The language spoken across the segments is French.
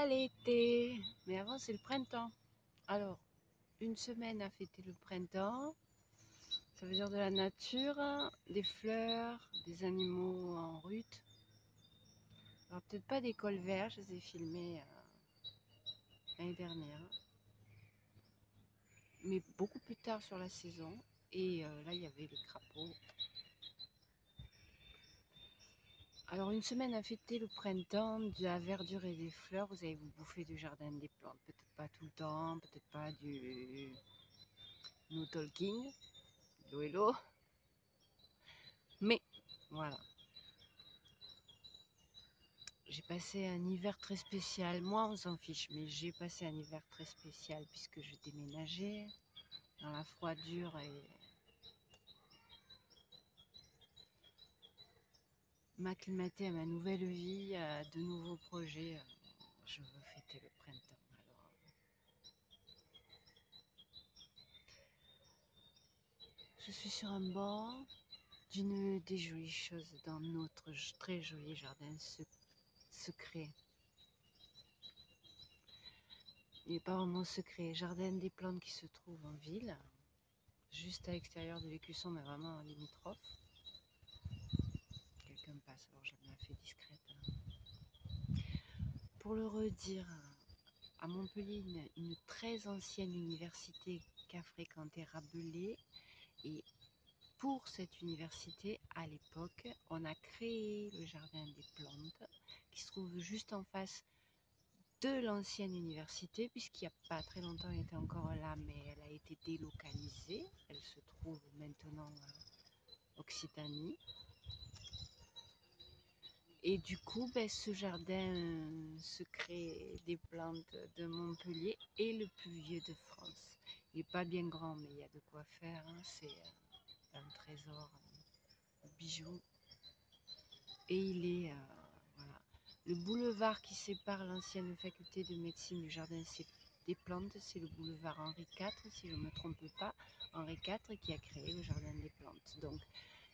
Voilà l'été, mais avant c'est le printemps. Alors, une semaine à fêter le printemps, ça veut dire de la nature, des fleurs, des animaux en rut. Alors peut-être pas des colverts, je les ai filmés l'année dernière, mais beaucoup plus tard sur la saison. Et là il y avait les crapauds. Alors une semaine à fêter le printemps, de la verdure et des fleurs, vous allez vous bouffer du jardin des plantes. Peut-être pas tout le temps, peut-être pas du no talking, hello hello, mais voilà. J'ai passé un hiver très spécial, moi on s'en fiche, mais j'ai passé un hiver très spécial puisque je déménageais dans la froidure et m'acclimater à ma nouvelle vie, à de nouveaux projets. Je veux fêter le printemps. Alors, je suis sur un banc d'une des jolies choses dans notre très joli jardin secret. Il n'est pas vraiment secret, jardin des plantes qui se trouve en ville, juste à l'extérieur de l'écusson, mais vraiment limitrophe. Quelqu'un passe, alors je la fais discrète. Pour le redire, à Montpellier, une très ancienne université qu'a fréquenté Rabelais. Et pour cette université, à l'époque, on a créé le jardin des plantes qui se trouve juste en face de l'ancienne université, puisqu'il n'y a pas très longtemps, elle était encore là, mais elle a été délocalisée. Elle se trouve maintenant en Occitanie. Et du coup, ce jardin secret des plantes de Montpellier est le plus vieux de France. Il n'est pas bien grand, mais il y a de quoi faire. Hein. C'est un trésor, un bijou. Et il est, voilà. Le boulevard qui sépare l'ancienne faculté de médecine du jardin des plantes, c'est le boulevard Henri IV, si je ne me trompe pas. Henri IV qui a créé le jardin des plantes. Donc,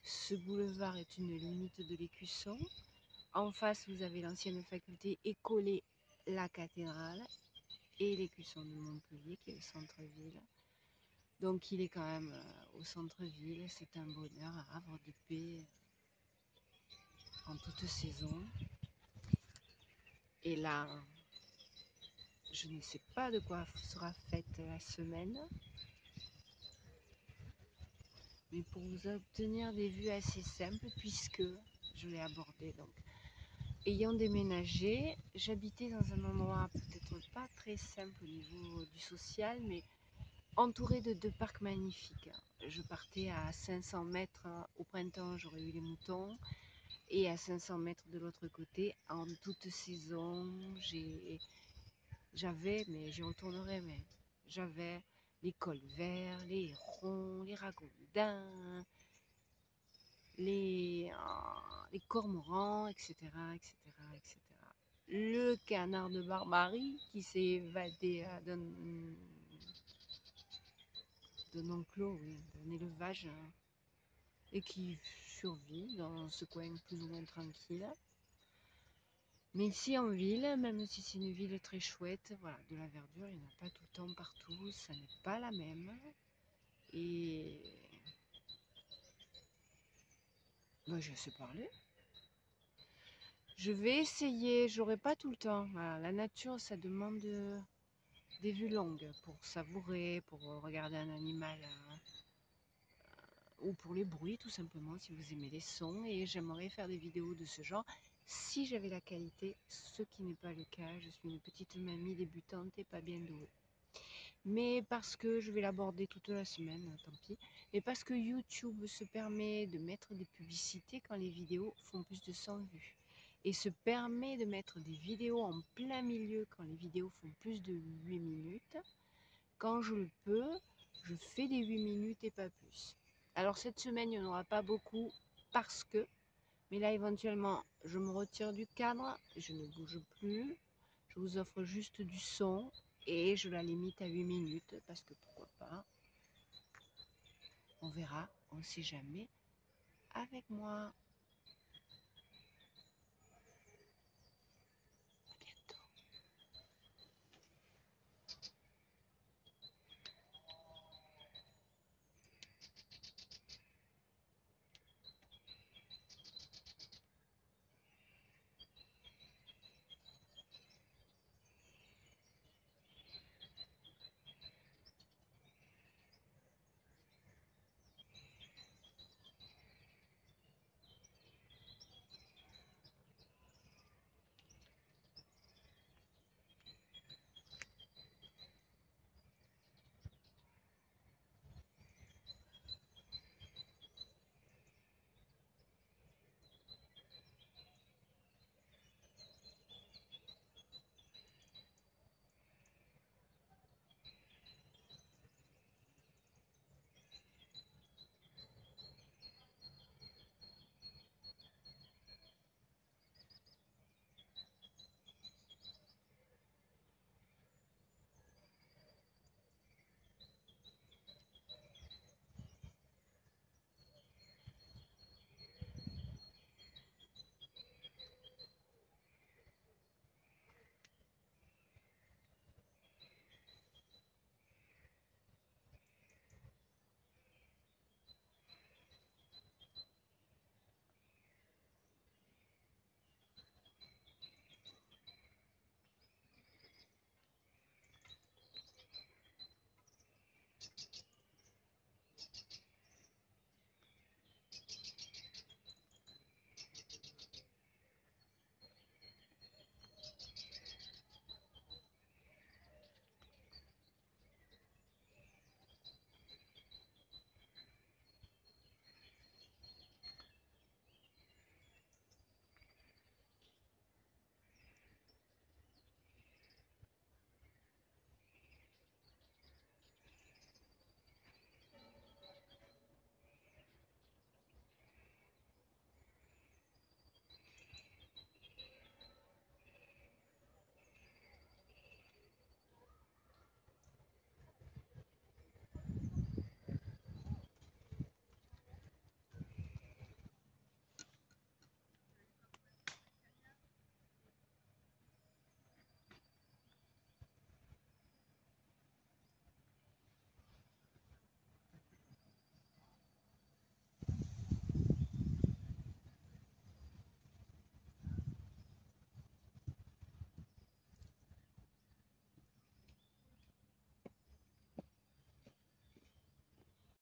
ce boulevard est une limite de l'écusson. En face, vous avez l'ancienne faculté et collé la cathédrale et l'écusson de Montpellier qui est le centre-ville. Donc il est quand même au centre-ville, c'est un bonheur, un havre de paix en toute saison. Et là, je ne sais pas de quoi sera faite la semaine, mais pour vous obtenir des vues assez simples, puisque je l'ai abordé donc. Ayant déménagé, j'habitais dans un endroit peut-être pas très simple au niveau du social, mais entouré de deux parcs magnifiques. Je partais à 500 mètres au printemps, j'aurais eu les moutons, et à 500 mètres de l'autre côté, en toute saison, j'avais, mais j'y retournerai, mais j'avais les colverts, les hérons, les ragondins, les cormorans, etc., etc., etc. Le canard de Barbarie qui s'est évadé d'un enclos, oui, d'un élevage, et qui survit dans ce coin plus ou moins tranquille. Mais ici en ville, même si c'est une ville très chouette, voilà, de la verdure, il n'y en a pas tout le temps partout, ça n'est pas la même. Et je sais parler. Je vais essayer, j'aurai pas tout le temps. Voilà, la nature, ça demande des vues longues pour savourer, pour regarder un animal ou pour les bruits tout simplement si vous aimez les sons. Et j'aimerais faire des vidéos de ce genre si j'avais la qualité, ce qui n'est pas le cas. Je suis une petite mamie débutante et pas bien douée. Mais parce que je vais l'aborder toute la semaine, tant pis. Et parce que YouTube se permet de mettre des publicités quand les vidéos font plus de 100 vues. Et se permet de mettre des vidéos en plein milieu quand les vidéos font plus de 8 minutes. Quand je le peux, je fais des 8 minutes et pas plus. Alors cette semaine, il n'y en aura pas beaucoup parce que, mais là éventuellement, je me retire du cadre, je ne bouge plus, je vous offre juste du son et je la limite à 8 minutes parce que pourquoi pas, on verra, on ne sait jamais avec moi.